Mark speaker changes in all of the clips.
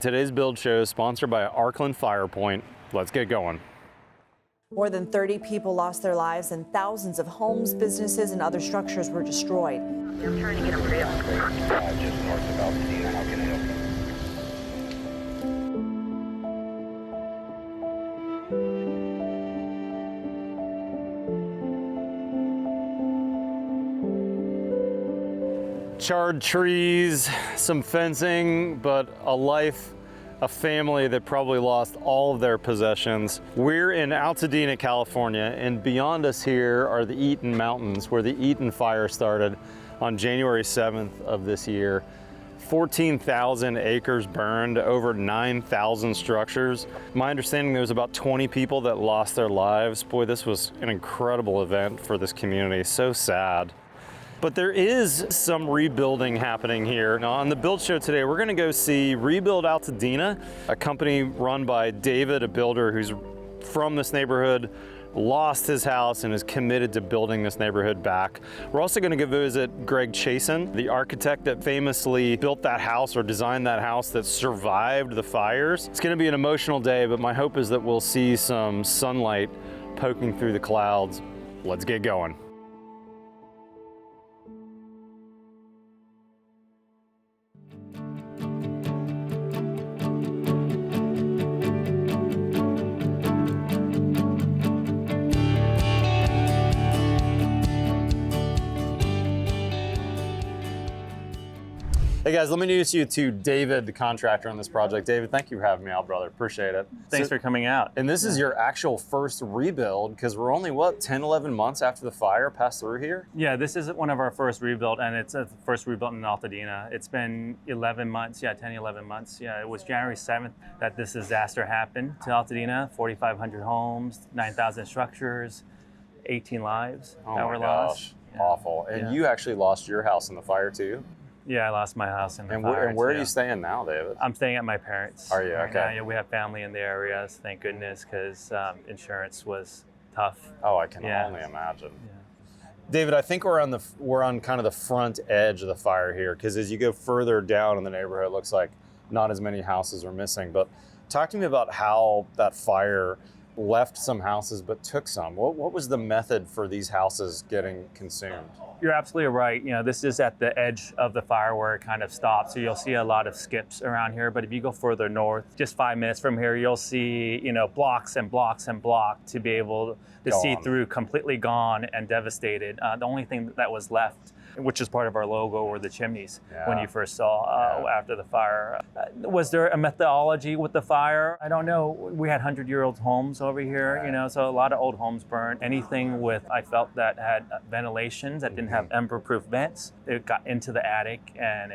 Speaker 1: Today's build show is sponsored by Arclin Firepoint. Let's get going.
Speaker 2: More than 30 people lost their lives and thousands of homes, businesses, and other structures were destroyed.
Speaker 3: I'm trying to get a real.
Speaker 4: Just north of Altadena. How can I help you?
Speaker 1: Charred trees, some fencing, but a family that probably lost all of their possessions. We're in Altadena, California, and beyond us here are the Eaton Mountains, where the Eaton fire started on January 7th of this year. 14,000 acres burned, over 9,000 structures. My understanding there was about 20 people that lost their lives. Boy, this was an incredible event for this community, so sad. But there is some rebuilding happening here. Now, on the build show today, we're gonna go see Rebuild Altadena, a company run by David, a builder who's from this neighborhood, lost his house and is committed to building this neighborhood back. We're also gonna go visit Greg Chason, the architect that famously built that house or designed that house that survived the fires. It's gonna be an emotional day, but my hope is that we'll see some sunlight poking through the clouds. Let's get going. Hey guys, let me introduce you to David, the contractor on this project. David, thank you for having me out, brother. Appreciate it.
Speaker 5: Thanks for coming out.
Speaker 1: And this is your actual first rebuild, because we're only, what, 10, 11 months after the fire passed through here?
Speaker 5: Yeah, this is one of our first rebuild, and it's a first rebuild in Altadena. It's been 11 months, 10, 11 months. Yeah, it was January 7th that this disaster happened to Altadena. 4,500 homes, 9,000 structures, 18 lives that were lost.
Speaker 1: Yeah. Awful. And you actually lost your house in the fire too?
Speaker 5: Yeah, I lost my house in the fire.
Speaker 1: And where are you staying now, David?
Speaker 5: I'm staying at my parents'.
Speaker 1: Are you?
Speaker 5: Right
Speaker 1: okay.
Speaker 5: now. Yeah, we have family in the area, so thank goodness, because insurance was tough.
Speaker 1: Oh, I can only imagine. Yeah. David, I think we're on kind of the front edge of the fire here, because as you go further down in the neighborhood, it looks like not as many houses are missing. But talk to me about how that fire left some houses but took some. What was the method for these houses getting consumed?
Speaker 5: You're absolutely right. You know, this is at the edge of the fire where it kind of stops. So you'll see a lot of skips around here. But if you go further north, just 5 minutes from here, you'll see, blocks and blocks and blocks to be able to see through, completely gone and devastated. The only thing that was left, which is part of our logo, were the chimneys when you first saw after the fire. Was there a methodology with the fire? I don't know. We had 100-year-old homes over here, so a lot of old homes burned. Anything I felt that had ventilations that didn't have ember-proof vents, it got into the attic and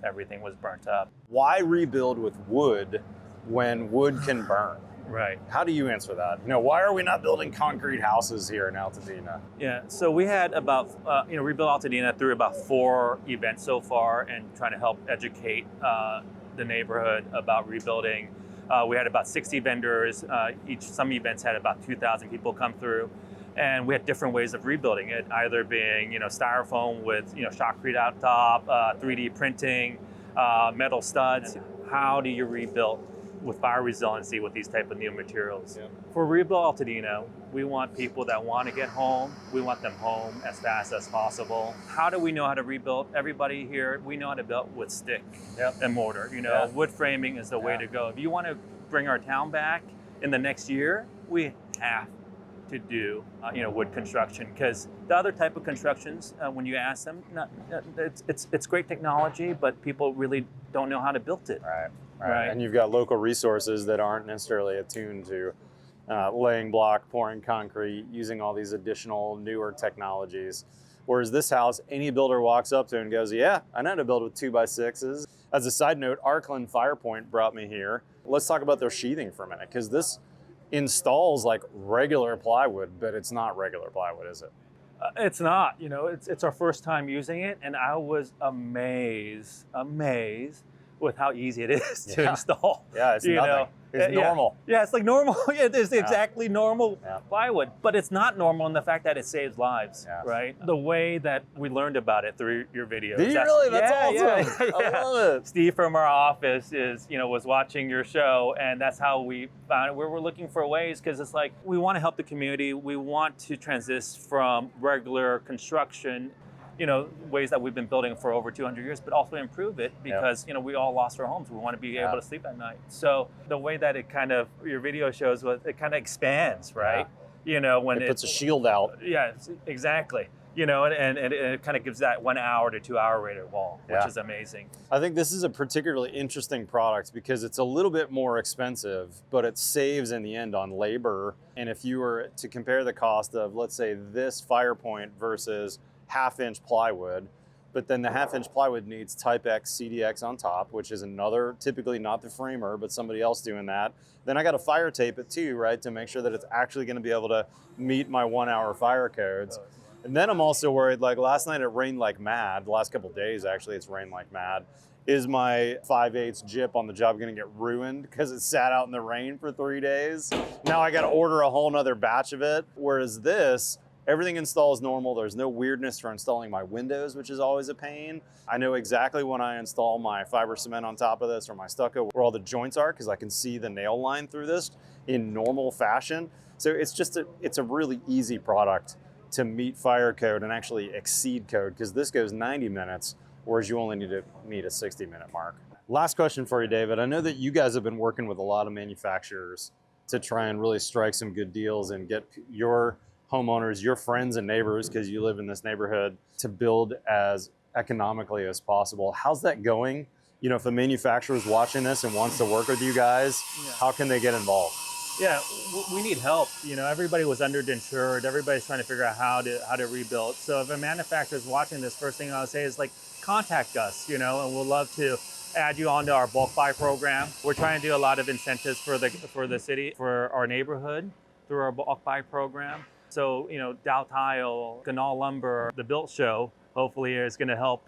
Speaker 5: everything was burnt up.
Speaker 1: Why rebuild with wood when wood can burn?
Speaker 5: Right.
Speaker 1: How do you answer that? Why are we not building concrete houses here in Altadena?
Speaker 5: Yeah, so we had about, Rebuild Altadena through about 4 events so far and trying to help educate the neighborhood about rebuilding. We had about 60 vendors. Some events had about 2,000 people come through. And we had different ways of rebuilding it, either being, styrofoam with, shotcrete out top, 3D printing, metal studs. How do you rebuild with fire resiliency with these type of new materials? Yeah. For Rebuild Altadena, we want people that want to get home. We want them home as fast as possible. How do we know how to rebuild? Everybody here, we know how to build with stick and mortar. Wood framing is the way to go. If you want to bring our town back in the next year, we have to do wood construction, because the other type of constructions, when you ask them, it's great technology, but people really don't know how to build it.
Speaker 1: Right. And you've got local resources that aren't necessarily attuned to laying block, pouring concrete, using all these additional newer technologies. Whereas this house, any builder walks up to and goes, yeah, I know how to build with 2x6s. As a side note, Arclin Firepoint brought me here. Let's talk about their sheathing for a minute, because this installs like regular plywood, but it's not regular plywood, is it?
Speaker 5: It's not. It's our first time using it, and I was amazed with how easy it is to install.
Speaker 1: Yeah, it's nothing. It's normal.
Speaker 5: Yeah, it's like normal. Yeah, it's exactly normal plywood, but it's not normal in the fact that it saves lives, right? The way that we learned about it through your videos.
Speaker 1: Did you really? That's awesome. I love it.
Speaker 5: Steve from our office was watching your show, and that's how we found it. We were looking for ways, because it's like, we want to help the community. We want to transition from regular construction, ways that we've been building for over 200 years, but also improve it, because, we all lost our homes. We want to be able to sleep at night. So the way that your video shows, it kind of expands, right? When
Speaker 1: it puts a shield out.
Speaker 5: Yeah, exactly. And it kind of gives that 1 hour to 2 hour rated wall, which is amazing.
Speaker 1: I think this is a particularly interesting product because it's a little bit more expensive, but it saves in the end on labor. And if you were to compare the cost of, let's say, this Firepoint versus half-inch plywood, but then the half-inch plywood needs Type X CDX on top, which is another, typically not the framer, but somebody else doing that. Then I got to fire tape it too, right, to make sure that it's actually going to be able to meet my 1 hour fire codes. And then I'm also worried, like last night it rained like mad. The last couple of days, actually, it's rained like mad. Is my 5/8 jip on the job going to get ruined because it sat out in the rain for 3 days? Now I got to order a whole nother batch of it. Whereas this, everything installs normal. There's no weirdness for installing my windows, which is always a pain. I know exactly when I install my fiber cement on top of this or my stucco where all the joints are, because I can see the nail line through this in normal fashion. So it's a really easy product to meet fire code and actually exceed code, because this goes 90 minutes, whereas you only need to meet a 60-minute mark. Last question for you, David. I know that you guys have been working with a lot of manufacturers to try and really strike some good deals and get your homeowners, your friends and neighbors, because you live in this neighborhood, to build as economically as possible. How's that going? If a manufacturer is watching this and wants to work with you guys, how can they get involved?
Speaker 5: Yeah, we need help. Everybody was underinsured. Everybody's trying to figure out how to rebuild. So if a manufacturer is watching this, first thing I'll say is contact us, and we'll love to add you onto our bulk buy program. We're trying to do a lot of incentives for the city, for our neighborhood through our bulk buy program. So, Dow Tile, Canal Lumber, the Built Show, hopefully is going to help,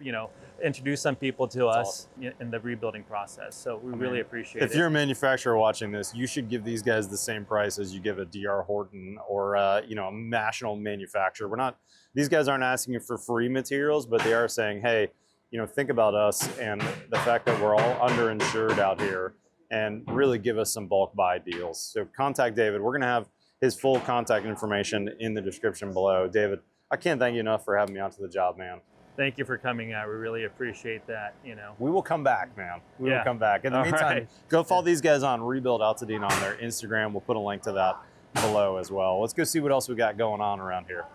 Speaker 5: introduce some people to us in the rebuilding process. So we really appreciate it.
Speaker 1: If you're a manufacturer watching this, you should give these guys the same price as you give a DR Horton or a national manufacturer. These guys aren't asking you for free materials, but they are saying, hey, think about us and the fact that we're all underinsured out here, and really give us some bulk buy deals. So contact David. We're going to have his full contact information in the description below. David, I can't thank you enough for having me onto the job, man.
Speaker 5: Thank you for coming out. We really appreciate that,
Speaker 1: We will come back, man. We will come back. In the meantime, go follow these guys on Rebuild Altadena on their Instagram. We'll put a link to that below as well. Let's go see what else we got going on around here.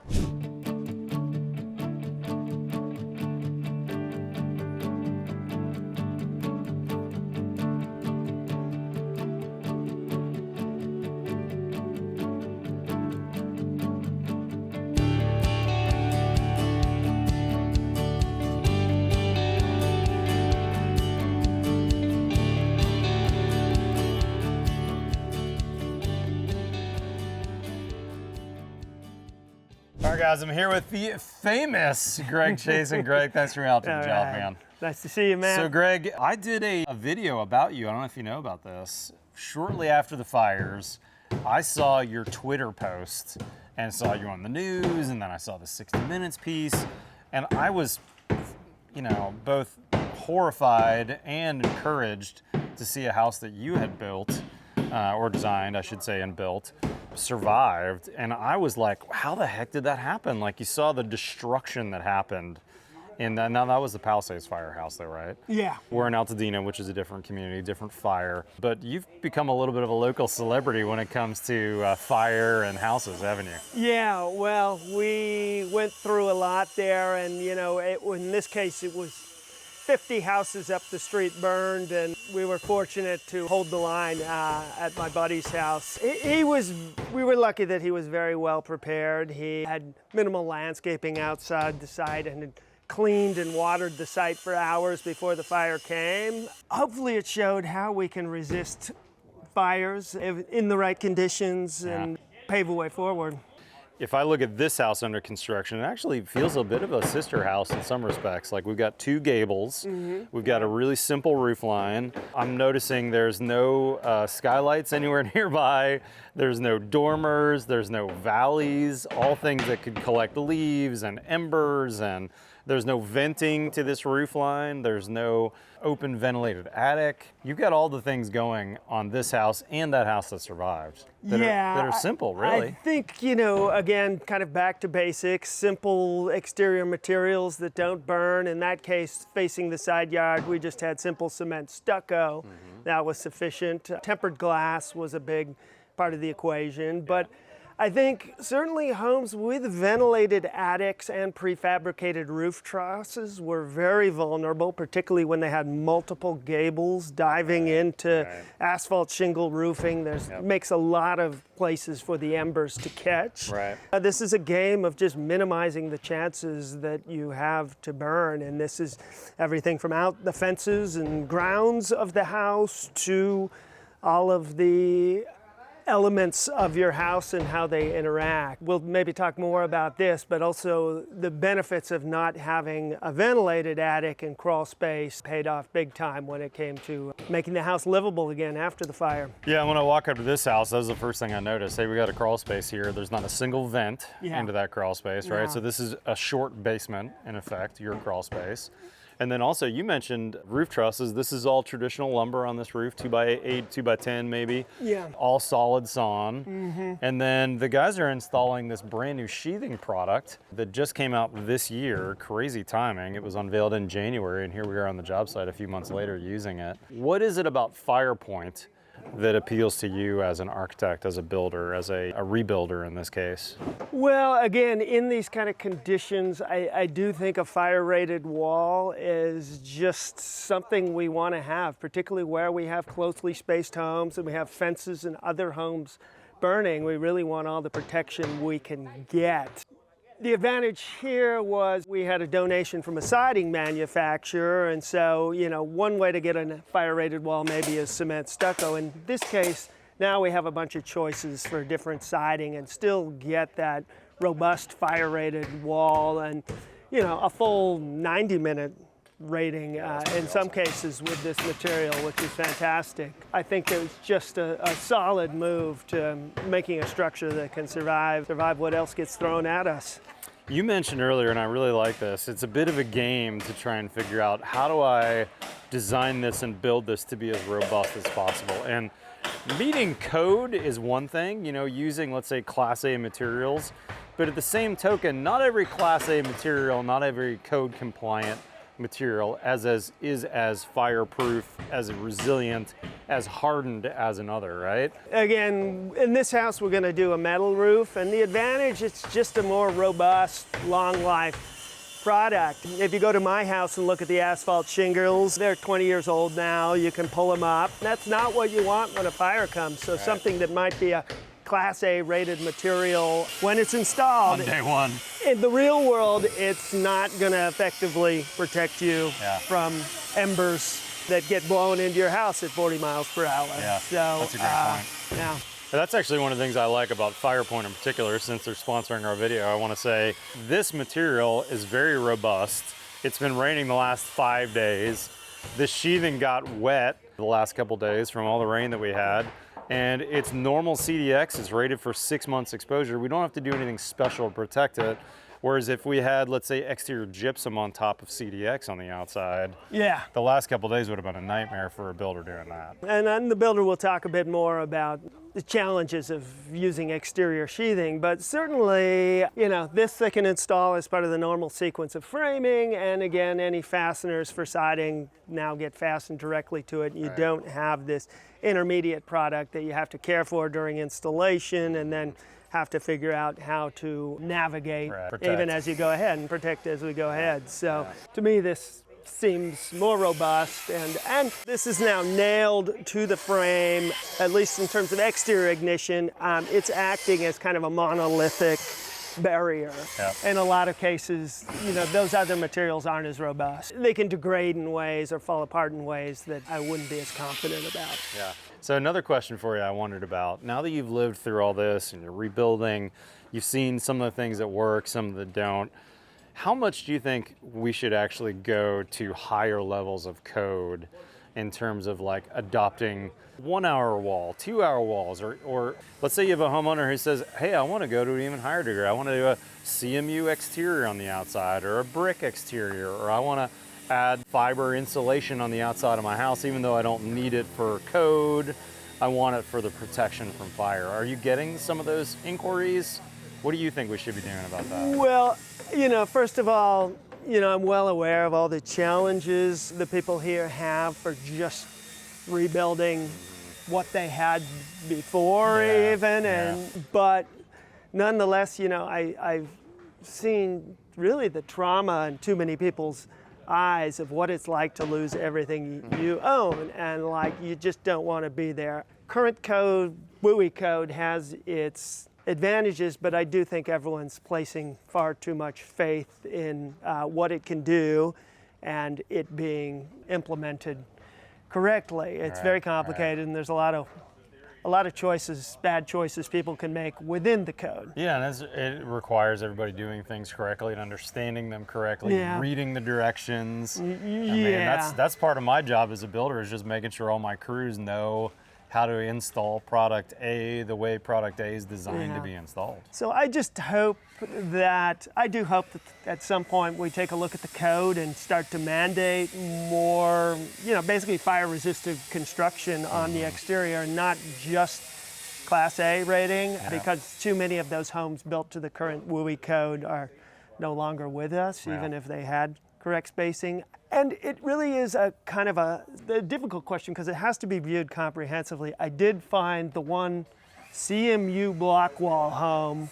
Speaker 1: All right, guys, I'm here with the famous Greg Chason. Greg, thanks for coming out to the job, man.
Speaker 3: Nice to see you, man.
Speaker 1: So, Greg, I did a video about you. I don't know if you know about this. Shortly after the fires, I saw your Twitter post and saw you on the news, and then I saw the 60 Minutes piece, and I was, both horrified and encouraged to see a house that you had built, or designed, I should say, and built, survived. And I was like, how the heck did that happen? Like, you saw the destruction that happened. And now that was the Palisades firehouse though, right?
Speaker 3: Yeah.
Speaker 1: We're in Altadena, which is a different community, different fire. But you've become a little bit of a local celebrity when it comes to fire and houses, haven't you?
Speaker 3: Yeah, well, we went through a lot there, and in this case it was 50 houses up the street burned, and we were fortunate to hold the line at my buddy's house. We were lucky that he was very well prepared. He had minimal landscaping outside the site and had cleaned and watered the site for hours before the fire came. Hopefully it showed how we can resist fires in the right conditions and pave a way forward.
Speaker 1: if I look at this house under construction, it actually feels a bit of a sister house in some respects. Like we've got 2 gables, we've got a really simple roof line. I'm noticing there's no skylights anywhere nearby. There's no dormers, there's no valleys, all things that could collect leaves and embers, and there's no venting to this roof line. There's no open ventilated attic. You've got all the things going on this house and that house that survived that are simple, really.
Speaker 3: I think, you know, again, kind of back to basics, simple exterior materials that don't burn. In that case, facing the side yard, we just had simple cement stucco. That was sufficient. Tempered glass was a big part of the equation, but I think certainly homes with ventilated attics and prefabricated roof trusses were very vulnerable, particularly when they had multiple gables diving into asphalt shingle roofing. Makes a lot of places for the embers to catch. This is a game of just minimizing the chances that you have to burn, and this is everything from out the fences and grounds of the house to all of the elements of your house and how they interact. We'll maybe talk more about this, but also the benefits of not having a ventilated attic and crawl space paid off big time when it came to making the house livable again after the fire.
Speaker 1: Yeah, when I walk up to this house, that was the first thing I noticed. Hey, we got a crawl space here. There's not a single vent into that crawl space, right? So this is a short basement, in effect, your crawl space. And then also, you mentioned roof trusses. This is all traditional lumber on this roof, 2x8, 2x10 maybe. All solid sawn. And then the guys are installing this brand new sheathing product that just came out this year. Crazy timing. It was unveiled in January, and here we are on the job site a few months later using it. What is it about Firepoint that appeals to you as an architect, as a builder, as a rebuilder in this case?
Speaker 3: Well, again, in these kind of conditions, I do think a fire-rated wall is just something we want to have, particularly where we have closely spaced homes and we have fences and other homes burning. We really want all the protection we can get. The advantage here was we had a donation from a siding manufacturer, and so, you know, one way to get a fire-rated wall maybe is cement stucco. In this case, now we have a bunch of choices for different siding and still get that robust fire-rated wall and, you know, a full 90-minute rating in some cases with this material, which is fantastic. I think it was just a solid move to making a structure that can survive what else gets thrown at us.
Speaker 1: You mentioned earlier, and I really like this, it's a bit of a game to try and figure out how do I design this and build this to be as robust as possible. And meeting code is one thing, you know, using, let's say, Class A materials, but at the same token, not every Class A material, not every code compliant material is as fireproof, as resilient, as hardened as another, right?
Speaker 3: Again, in this house we're going to do a metal roof, and the advantage, it's just a more robust, long life product. If you go to my house and look at the asphalt shingles, they're 20 years old now, you can pull them up. That's not what you want when a fire comes, so something that might be a Class A rated material, when it's installed
Speaker 1: on day one,
Speaker 3: in the real world, it's not going to effectively protect you from embers that get blown into your house at 40 miles per hour.
Speaker 1: So that's a great point. That's actually one of the things I like about Firepoint in particular, since they're sponsoring our video. I want to say this material is very robust. It's been raining the last 5 days. The sheathing got wet the last couple days from all the rain that we had. And it's normal CDX, it's rated for 6 months exposure. We don't have to do anything special to protect it. Whereas if we had, let's say, exterior gypsum on top of CDX on the outside, the last couple of days would have been a nightmare for a builder doing that.
Speaker 3: And then the builder will talk a bit more about the challenges of using exterior sheathing, but certainly, you know, this they can install as part of the normal sequence of framing, and again, any fasteners for siding now get fastened directly to it. You don't have this intermediate product that you have to care for during installation and then have to figure out how to navigate even as you go ahead and protect as we go ahead. So to me, this seems more robust, and this is now nailed to the frame, at least in terms of exterior ignition. It's acting as kind of a monolithic barrier.
Speaker 1: Yep.
Speaker 3: In a lot of cases, you know, those other materials aren't as robust. They can degrade in ways or fall apart in ways that I wouldn't be as confident about.
Speaker 1: Yeah. So another question for you I wondered about, now that you've lived through all this and you're rebuilding, you've seen some of the things that work, some that don't, how much do you think we should actually go to higher levels of code in terms of like adopting 1 hour wall, 2 hour walls, or let's say you have a homeowner who says, hey, I want to go to an even higher degree. I want to do a CMU exterior on the outside or a brick exterior, or I want to add fiber insulation on the outside of my house, even though I don't need it for code. I want it for the protection from fire. Are you getting some of those inquiries? What do you think we should be doing about that?
Speaker 3: Well, you know, first of all, you know, I'm well aware of all the challenges the people here have for just rebuilding what they had before but nonetheless, you know, I've seen really the trauma in too many people's eyes of what it's like to lose everything you own, and like you just don't want to be there. Current code, WUI code, has its advantages, but I do think everyone's placing far too much faith in what it can do and it being implemented correctly. It's very complicated, and there's a lot of choices, bad choices people can make within the code.
Speaker 1: Yeah, and it requires everybody doing things correctly and understanding them correctly, reading the directions. I mean, that's part of my job as a builder, is just making sure all my crews know how to install product A the way product A is designed to be installed.
Speaker 3: So I just hope that at some point we take a look at the code and start to mandate more, you know, basically fire resistant construction on the exterior, not just Class A rating, because too many of those homes built to the current WUI code are no longer with us, even if they had correct spacing. And it really is a kind of a difficult question because it has to be viewed comprehensively. I did find the one CMU block wall home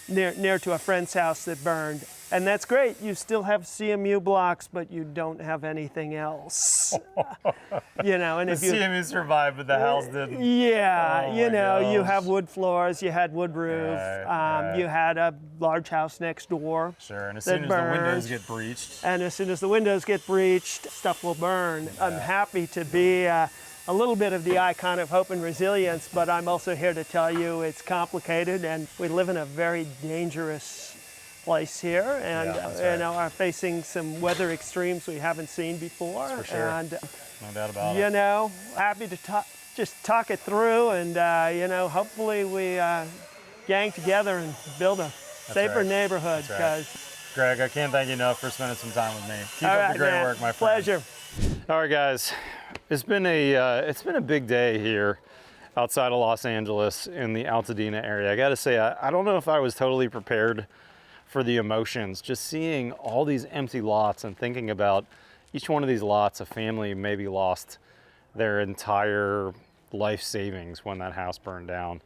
Speaker 3: near to a friend's house that burned. And that's great. You still have CMU blocks, but you don't have anything else. You know, and
Speaker 1: the
Speaker 3: if you
Speaker 1: CMU survived, but the house didn't.
Speaker 3: Yeah,
Speaker 1: Oh
Speaker 3: you know,
Speaker 1: gosh.
Speaker 3: you have wood floors, you had wood roof, you had a large house next door.
Speaker 1: Sure, and as soon as the windows get breached.
Speaker 3: And as soon as the windows get breached, stuff will burn. I'm happy to be a little bit of the icon of hope and resilience, but I'm also here to tell you it's complicated, and we live in a very dangerous place here, and you know, are facing some weather extremes we haven't seen before.
Speaker 1: For sure.
Speaker 3: And
Speaker 1: No doubt about it.
Speaker 3: you know, happy to just talk it through, and you know, hopefully we gang together and build a safer neighborhood.
Speaker 1: Greg, I can't thank you enough for spending some time with me. Keep
Speaker 3: All
Speaker 1: up
Speaker 3: right,
Speaker 1: the great
Speaker 3: man.
Speaker 1: work, my friend.
Speaker 3: Pleasure.
Speaker 1: All right, guys, it's been a big day here outside of Los Angeles in the Altadena area. I got to say, I don't know if I was totally prepared for the emotions. Just seeing all these empty lots and thinking about each one of these lots, a family maybe lost their entire life savings when that house burned down.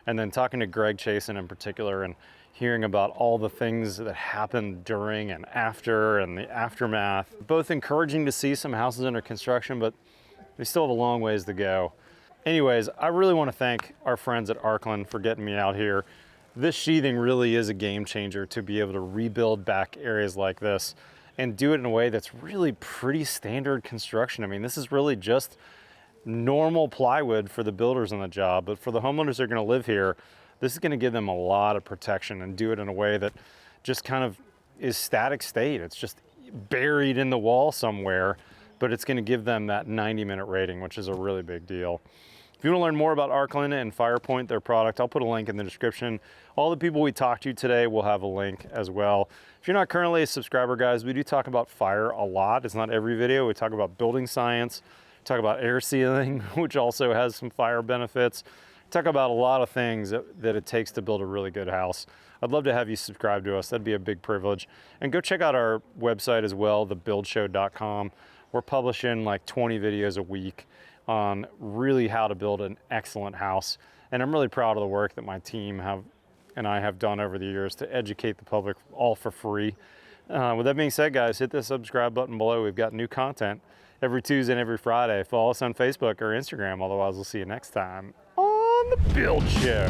Speaker 1: And then talking to Greg Chason in particular and hearing about all the things that happened during and after and the aftermath. Both encouraging to see some houses under construction, but they still have a long ways to go. Anyways, I really want to thank our friends at Arclin for getting me out here. This sheathing really is a game changer to be able to rebuild back areas like this and do it in a way that's really pretty standard construction. I mean, this is really just normal plywood for the builders on the job, but for the homeowners that are going to live here, this is going to give them a lot of protection and do it in a way that just kind of is static state. It's just buried in the wall somewhere, but it's going to give them that 90-minute rating, which is a really big deal. If you want to learn more about Arclin and Firepoint, their product, I'll put a link in the description. All the people we talked to today will have a link as well. If you're not currently a subscriber, guys, we do talk about fire a lot. It's not every video. We talk about building science, talk about air sealing, which also has some fire benefits. Talk about a lot of things that it takes to build a really good house. I'd love to have you subscribe to us. That'd be a big privilege. And go check out our website as well, thebuildshow.com. We're publishing like 20 videos a week on really how to build an excellent house. And I'm really proud of the work that my team and I have done over the years to educate the public, all for free. With that being said, guys, hit the subscribe button below. We've got new content every Tuesday and every Friday. Follow us on Facebook or Instagram. Otherwise, we'll see you next time on The Build Show.